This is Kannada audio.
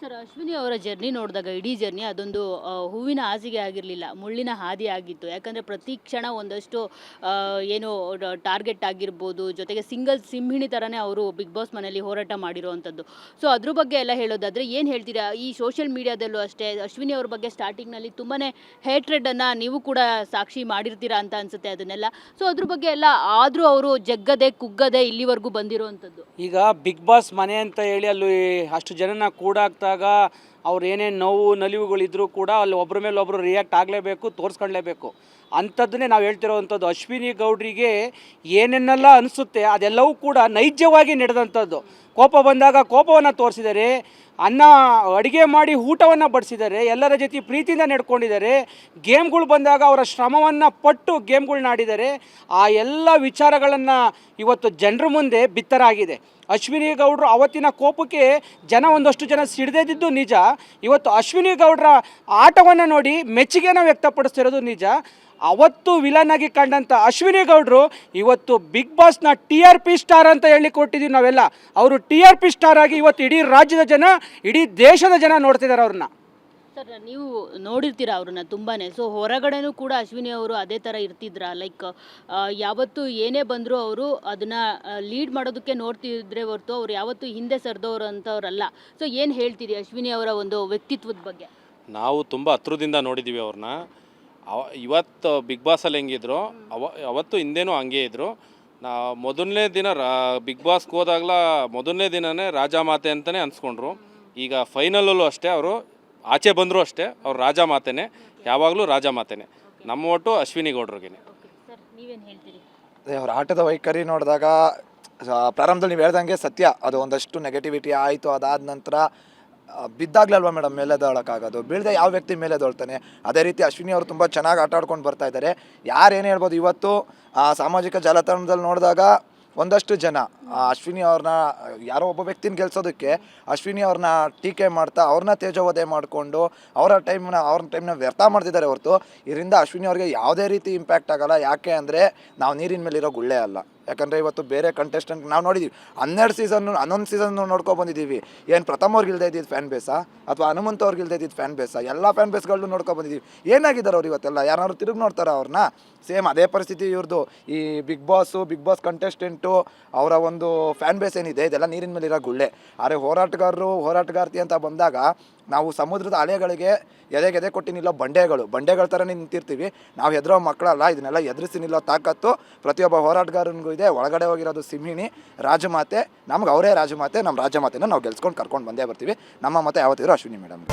ಸರ್, ಅಶ್ವಿನಿ ಅವರ ಜರ್ನಿ ನೋಡಿದಾಗ ಇಡೀ ಜರ್ನಿ ಅದೊಂದು ಹೂವಿನ ಹಾಸಿಗೆ ಆಗಿರಲಿಲ್ಲ, ಮುಳ್ಳಿನ ಹಾದಿ ಆಗಿತ್ತು. ಯಾಕಂದರೆ ಪ್ರತಿ ಕ್ಷಣ ಒಂದಷ್ಟು ಏನು ಟಾರ್ಗೆಟ್ ಆಗಿರ್ಬೋದು, ಜೊತೆಗೆ ಸಿಂಗಲ್ ಸಿಂಹಿಣಿ ಥರನೇ ಅವರು ಬಿಗ್ ಬಾಸ್ ಮನೆಯಲ್ಲಿ ಹೋರಾಟ ಮಾಡಿರೋವಂಥದ್ದು. ಸೊ ಅದ್ರ ಬಗ್ಗೆ ಎಲ್ಲ ಹೇಳೋದಾದರೆ ಏನು ಹೇಳ್ತೀರಾ? ಈ ಸೋಷಿಯಲ್ ಮೀಡಿಯಾದಲ್ಲೂ ಅಷ್ಟೇ ಅಶ್ವಿನಿ ಅವ್ರ ಬಗ್ಗೆ ಸ್ಟಾರ್ಟಿಂಗ್ನಲ್ಲಿ ತುಂಬಾ ಹೇಟ್ರೆಡನ್ನು ನೀವು ಕೂಡ ಸಾಕ್ಷಿ ಮಾಡಿರ್ತೀರಾ ಅಂತ ಅನಿಸುತ್ತೆ ಅದನ್ನೆಲ್ಲ. ಸೊ ಅದ್ರ ಬಗ್ಗೆ ಎಲ್ಲ ಆದರೂ ಅವರು ಜಗ್ಗದೆ ಕುಗ್ಗದೆ ಇಲ್ಲಿವರೆಗೂ ಬಂದಿರೋವಂಥದ್ದು. ಈಗ ಬಿಗ್ ಬಾಸ್ ಮನೆ ಅಂತ ಹೇಳಿ ಅಲ್ಲಿ ಅಷ್ಟು ಜನನ ಕೂಡಾಕ್ದಾಗ ಅವ್ರು ಏನೇನು ನೋವು ನಲಿವುಗಳಿದ್ರೂ ಕೂಡ ಅಲ್ಲಿ ಒಬ್ಬರ ಮೇಲೆ ಒಬ್ಬರು ರಿಯಾಕ್ಟ್ ಆಗಲೇಬೇಕು, ತೋರಿಸ್ಕೊಳ್ಳೇಬೇಕು. ಅಂಥದ್ದನ್ನೇ ನಾವು ಹೇಳ್ತಿರೋವಂಥದ್ದು. ಅಶ್ವಿನಿ ಗೌಡ್ರಿಗೆ ಏನೇನೆಲ್ಲ ಅನಿಸುತ್ತೆ ಅದೆಲ್ಲವೂ ಕೂಡ ನೈಜವಾಗಿ ನಡೆದಂಥದ್ದು. ಕೋಪ ಬಂದಾಗ ಕೋಪವನ್ನು ತೋರಿಸಿದ್ದಾರೆ, ಅನ್ನ ಅಡುಗೆ ಮಾಡಿ ಊಟವನ್ನು ಬಡಿಸಿದ್ದಾರೆ, ಎಲ್ಲರ ಜೊತೆ ಪ್ರೀತಿಯಿಂದ ನಡ್ಕೊಂಡಿದ್ದಾರೆ. ಗೇಮ್ಗಳು ಬಂದಾಗ ಅವರ ಶ್ರಮವನ್ನು ಪಟ್ಟು ಗೇಮ್ಗಳ್ನ ಆಡಿದ್ದಾರೆ. ಆ ಎಲ್ಲ ವಿಚಾರಗಳನ್ನು ಇವತ್ತು ಜನರ ಮುಂದೆ ಬಿತ್ತರಾಗಿದೆ. ಅಶ್ವಿನಿ ಗೌಡರು ಅವತ್ತಿನ ಕೋಪಕ್ಕೆ ಒಂದಷ್ಟು ಜನ ಸಿಡಿದಿದ್ದು ನಿಜ. ಇವತ್ತು ಅಶ್ವಿನಿ ಗೌಡರ ಆಟವನ್ನು ನೋಡಿ ಮೆಚ್ಚುಗೆನ ವ್ಯಕ್ತಪಡಿಸ್ತಿರೋದು ನಿಜ. ಅವತ್ತು ವಿಲನ್ ಆಗಿ ಕಂಡಂಥ ಅಶ್ವಿನಿ ಗೌಡರು ಇವತ್ತು ಬಿಗ್ ಬಾಸ್ನ TRP ಸ್ಟಾರ್ ಅಂತ ಹೇಳಿ ಕೊಟ್ಟಿದ್ದೀವಿ ನಾವೆಲ್ಲ. ಅವರು TRP ಸ್ಟಾರ್ ಆಗಿ ಇವತ್ತು ಇಡೀ ರಾಜ್ಯದ ಜನ, ಇಡೀ ದೇಶದ ಜನ ನೋಡ್ತಿದ್ದಾರೆ ಅವ್ರನ್ನ. ಸರ್, ನೀವು ನೋಡಿರ್ತೀರ ಅವ್ರನ್ನ ತುಂಬಾ. ಸೊ ಹೊರಗಡೆನೂ ಕೂಡ ಅಶ್ವಿನಿ ಅವರು ಅದೇ ಥರ ಇರ್ತಿದ್ರ? ಲೈಕ್ ಯಾವತ್ತು ಏನೇ ಬಂದರೂ ಅವರು ಅದನ್ನು ಲೀಡ್ ಮಾಡೋದಕ್ಕೆ ನೋಡ್ತಿದ್ರೆ ಹೊರತು ಅವ್ರು ಯಾವತ್ತೂ ಹಿಂದೆ ಸರಿದವರು ಅಂತವ್ರಲ್ಲ. ಸೊ ಏನು ಹೇಳ್ತೀರಿ ಅಶ್ವಿನಿ ಅವರ ಒಂದು ವ್ಯಕ್ತಿತ್ವದ ಬಗ್ಗೆ? ನಾವು ತುಂಬ ಹತ್ರದಿಂದ ನೋಡಿದ್ದೀವಿ ಅವ್ರನ್ನ. ಇವತ್ತು ಬಿಗ್ ಬಾಸಲ್ಲಿ ಹೆಂಗಿದ್ರು ಅವತ್ತು ಹಿಂದೇನೂ ಹಂಗೆ ಇದ್ದರು. ಮೊದಲನೇ ದಿನ ಬಿಗ್ ಬಾಸ್ಗೆ ಹೋದಾಗಲ ಮೊದಲನೇ ದಿನವೇ ರಾಜ ಮಾತೆ ಅಂತಲೇ ಅನ್ಸ್ಕೊಂಡ್ರು. ಈಗ ಫೈನಲಲ್ಲೂ ಅಷ್ಟೇ, ಅವರು ಆಚೆ ಬಂದರೂ ಅಷ್ಟೇ ಅವ್ರು ರಾಜ ಮಾತೆನೇ, ಯಾವಾಗಲೂ ರಾಜ ಮಾತೆನೇ. ನಮ್ಮ ಒಟ್ಟು ಅಶ್ವಿನಿ ಗೌಡ್ರಿಗೆ. ಸರ್, ನೀವೇನು ಹೇಳ್ತೀರಿ? ಅವ್ರ ಆಟದ ವೈಖರಿ ನೋಡಿದಾಗ ಪ್ರಾರಂಭದಲ್ಲಿ ನೀವು ಹೇಳ್ದಂಗೆ ಸತ್ಯ, ಅದು ಒಂದಷ್ಟು ನೆಗೆಟಿವಿಟಿ ಆಯಿತು. ಅದಾದ ನಂತರ ಬಿದ್ದಾಗ್ಲಲ್ವ ಮೇಡಮ್ ಮೇಲೆದೊಳಕ್ಕಾಗೋದು, ಬೀಳದೆ ಯಾವ ವ್ಯಕ್ತಿ ಮೇಲೆದೊಳ್ತಾನೆ. ಅದೇ ರೀತಿ ಅಶ್ವಿನಿ ಅವರು ತುಂಬ ಚೆನ್ನಾಗಿ ಆಟ ಆಡ್ಕೊಂಡು ಬರ್ತಾ ಇದ್ದಾರೆ. ಯಾರೇನು ಹೇಳ್ಬೋದು, ಇವತ್ತು ಸಾಮಾಜಿಕ ಜಾಲತಾಣದಲ್ಲಿ ನೋಡಿದಾಗ ಒಂದಷ್ಟು ಜನ ಅಶ್ವಿನಿ ಅವ್ರನ್ನ ಯಾರೋ ಒಬ್ಬ ವ್ಯಕ್ತಿನ ಗೆಲ್ಸೋದಕ್ಕೆ ಅಶ್ವಿನಿ ಅವ್ರನ್ನ ಟೀಕೆ ಮಾಡ್ತಾ ಅವ್ರನ್ನ ತೇಜೋವಧೆ ಮಾಡಿಕೊಂಡು ಅವ್ರ ಟೈಮ್ನ ವ್ಯರ್ಥ ಮಾಡ್ತಿದ್ದಾರೆ ಹೊರತು ಇದರಿಂದ ಅಶ್ವಿನಿ ಅವ್ರಿಗೆ ಯಾವುದೇ ರೀತಿ ಇಂಪ್ಯಾಕ್ಟ್ ಆಗೋಲ್ಲ. ಯಾಕೆ ಅಂದರೆ ನಾವು ನೀರಿನ ಮೇಲಿರೋ ಗುಳ್ಳೆ ಅಲ್ಲ. ಯಾಕಂದರೆ ಇವತ್ತು ಬೇರೆ ಕಂಟೆಸ್ಟೆಂಟ್ ನಾವು ನೋಡಿದ್ದೀವಿ, 11 ಸೀಸನ್ ನೋಡ್ಕೊಂಡು ಬಂದಿದ್ದೀವಿ. ಏನು ಪ್ರಥಮ ಅವ್ರಿಗೆ ಇಲ್ಲದೆ ಇದ್ದಿದ್ದು ಫ್ಯಾನ್ ಬೇಸಾ ಅಥವಾ ಹನುಮಂತ ಅವ್ರಿಗೆ ಇಲ್ಲದೆ ಇದ್ದಿದ್ದು ಫ್ಯಾನ್ ಬೇಸಾ? ಎಲ್ಲ ಫ್ಯಾನ್ ಬೇಸ್ಗಳನ್ನೂ ನೋಡ್ಕೊಂಡು ಬಂದಿದ್ದೀವಿ. ಏನಾಗಿದ್ದಾರೆ ಅವ್ರು ಇವತ್ತೆಲ್ಲ? ಯಾರು ತಿರುಗಿ ನೋಡ್ತಾರೆ ಅವ್ರನ್ನ? ಸೇಮ್ ಅದೇ ಪರಿಸ್ಥಿತಿ ಇವ್ರದ್ದು. ಈ ಬಿಗ್ ಬಾಸ್ ಕಂಟೆಸ್ಟೆಂಟು ಅವರ ಒಂದು ಫ್ಯಾನ್ ಬೇಸ್ ಏನಿದೆ ಇದೆಲ್ಲ ನೀರಿನ ಮೇಲಿರೋ ಗುಳ್ಳೆ. ಆದರೆ ಹೋರಾಟಗಾರ್ತಿ ಅಂತ ಬಂದಾಗ ನಾವು ಸಮುದ್ರದ ಅಲೆಗಳಿಗೆ ಎದೆ ಕೊಟ್ಟು ನಿಲ್ಲೋ ಬಂಡೆಗಳ ಥರ ನಿಂತಿರ್ತೀವಿ. ನಾವು ಹೆದರೋ ಮಕ್ಕಳಲ್ಲ, ಇದನ್ನೆಲ್ಲ ಎದುರಿಸಿ ನಿಲ್ಲೋ ತಾಕತ್ತು ಪ್ರತಿಯೊಬ್ಬ ಹೋರಾಟಗಾರನಿಗೂ ಇದೆ. ಒಳಗಡೆ ಹೋಗಿರೋದು ಸಿಂಹಿಣಿ ರಾಜಮಾತೆ. ನಮ್ಗೆ ಅವರೇ ರಾಜಮಾತೆ. ನಮ್ಮ ರಾಜಮಾತೆನ ನಾವು ಗೆಲ್ಸ್ಕೊಂಡು ಕರ್ಕೊಂಡು ಬಂದೇ ಬರ್ತೀವಿ. ನಮ್ಮ ಮತ ಯಾವತ್ತಿದ್ರು ಅಶ್ವಿನಿ ಮೇಡಮ್.